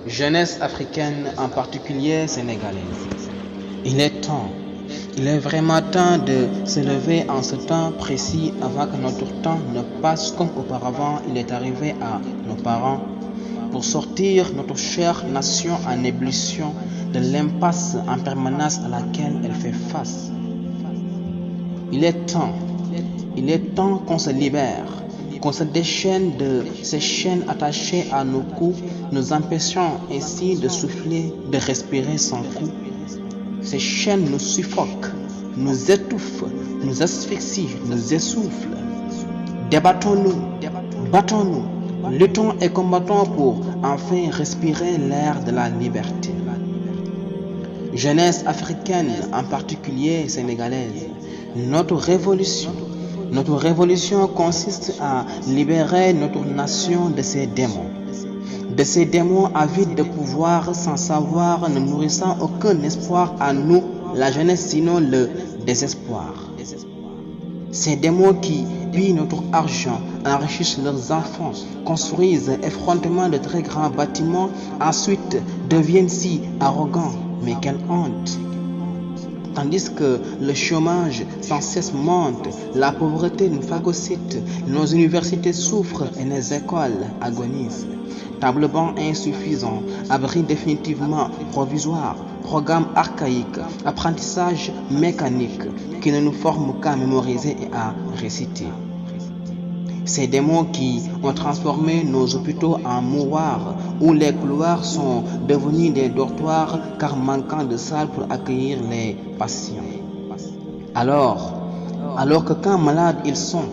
Jeunesse africaine, en particulier sénégalaise. Il est temps, il est vraiment temps de se lever en ce temps précis avant que notre temps ne passe comme auparavant il est arrivé à nos parents, pour sortir notre chère nation en ébullition de l'impasse en permanence à laquelle elle fait face. Il est temps qu'on se libère, qu'on se déchaîne de ces chaînes attachées à nos cous, nous empêchant ainsi de souffler, de respirer sans coup. Ces chaînes nous suffoquent, nous étouffent, nous asphyxient, nous essoufflent. Débattons-nous, battons-nous, luttons et combattons pour enfin respirer l'air de la liberté. Jeunesse africaine, en particulier sénégalaise, notre révolution consiste à libérer notre nation de ces démons avides de pouvoir, sans savoir, ne nourrissant aucun espoir à nous, la jeunesse, sinon le désespoir. Ces démons qui pillent notre argent, enrichissent leurs enfants, construisent effrontément de très grands bâtiments, ensuite deviennent si arrogants. Mais quelle honte! Tandis que le chômage sans cesse monte, la pauvreté nous phagocyte, nos universités souffrent et nos écoles agonisent. Table banc insuffisant, abri définitivement provisoire, programme archaïque, apprentissage mécanique qui ne nous forme qu'à mémoriser et à réciter. Ces démons qui ont transformé nos hôpitaux en mouroirs, où les couloirs sont devenus des dortoirs car manquant de salles pour accueillir les patients. Alors que quand malades ils sont,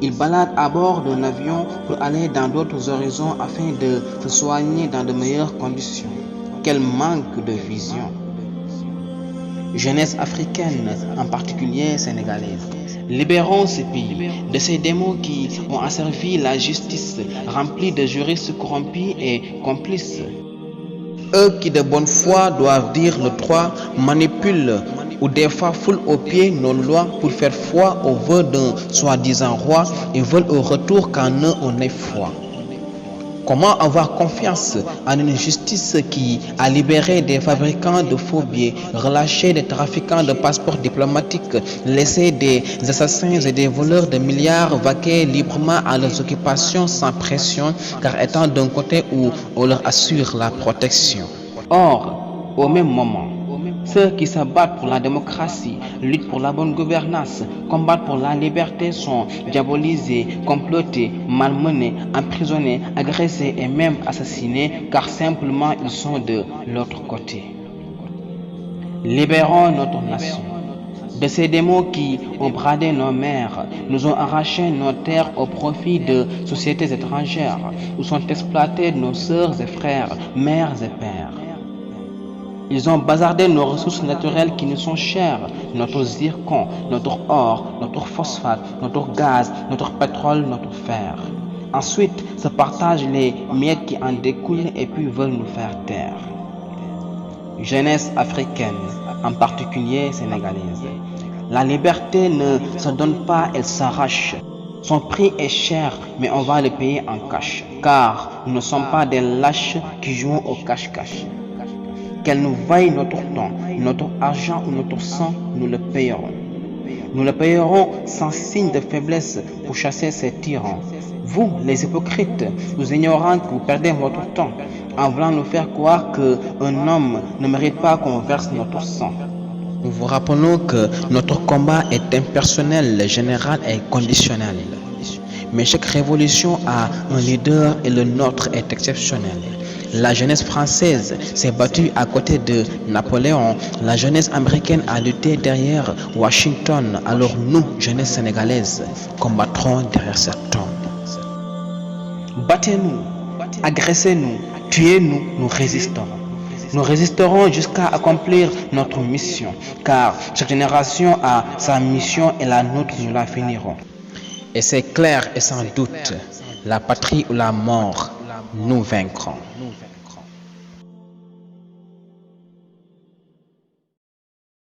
ils baladent à bord d'un avion pour aller dans d'autres horizons afin de se soigner dans de meilleures conditions. Quel manque de vision! Jeunesse africaine, en particulier sénégalaise. Libérons ce pays de ces démons qui ont asservi la justice remplie de juristes corrompus et complices. Eux qui de bonne foi doivent dire le droit, manipulent ou des fois foulent aux pieds nos lois pour faire foi aux vœux d'un soi-disant roi et veulent au retour qu'en eux on ait foi. Comment avoir confiance en une justice qui a libéré des fabricants de faux billets, relâché des trafiquants de passeports diplomatiques, laissé des assassins et des voleurs de milliards vaquer librement à leurs occupations sans pression, car étant d'un côté où on leur assure la protection. Or, au même moment, ceux qui se battent pour la démocratie, luttent pour la bonne gouvernance, combattent pour la liberté sont diabolisés, complotés, malmenés, emprisonnés, agressés et même assassinés car simplement ils sont de l'autre côté. Libérons notre nation de ces démons qui ont bradé nos mers, nous ont arraché nos terres au profit de sociétés étrangères où sont exploités nos sœurs et frères, mères et pères. Ils ont bazardé nos ressources naturelles qui nous sont chères, notre zircon, notre or, notre phosphate, notre gaz, notre pétrole, notre fer. Ensuite, se partagent les miettes qui en découlent et puis veulent nous faire taire. Jeunesse africaine, en particulier sénégalaise. La liberté ne se donne pas, elle s'arrache. Son prix est cher, mais on va le payer en cash, car nous ne sommes pas des lâches qui jouent au cache-cache. Qu'elle nous vaille notre temps, notre argent ou notre sang, nous le payerons. Nous le payerons sans signe de faiblesse pour chasser ces tyrans. Vous, les hypocrites, vous ignorant que vous perdez votre temps en voulant nous faire croire qu'un homme ne mérite pas qu'on verse notre sang. Nous vous rappelons que notre combat est impersonnel, général et conditionnel. Mais chaque révolution a un leader et le nôtre est exceptionnel. La jeunesse française s'est battue à côté de Napoléon. La jeunesse américaine a lutté derrière Washington. Alors nous, jeunesse sénégalaise, combattrons derrière cet homme. Battez-nous, agressez-nous, tuez-nous, nous résisterons. Nous résisterons jusqu'à accomplir notre mission, car chaque génération a sa mission et la nôtre, nous la finirons. Et c'est clair et sans doute, la patrie ou la mort, nous vaincrons.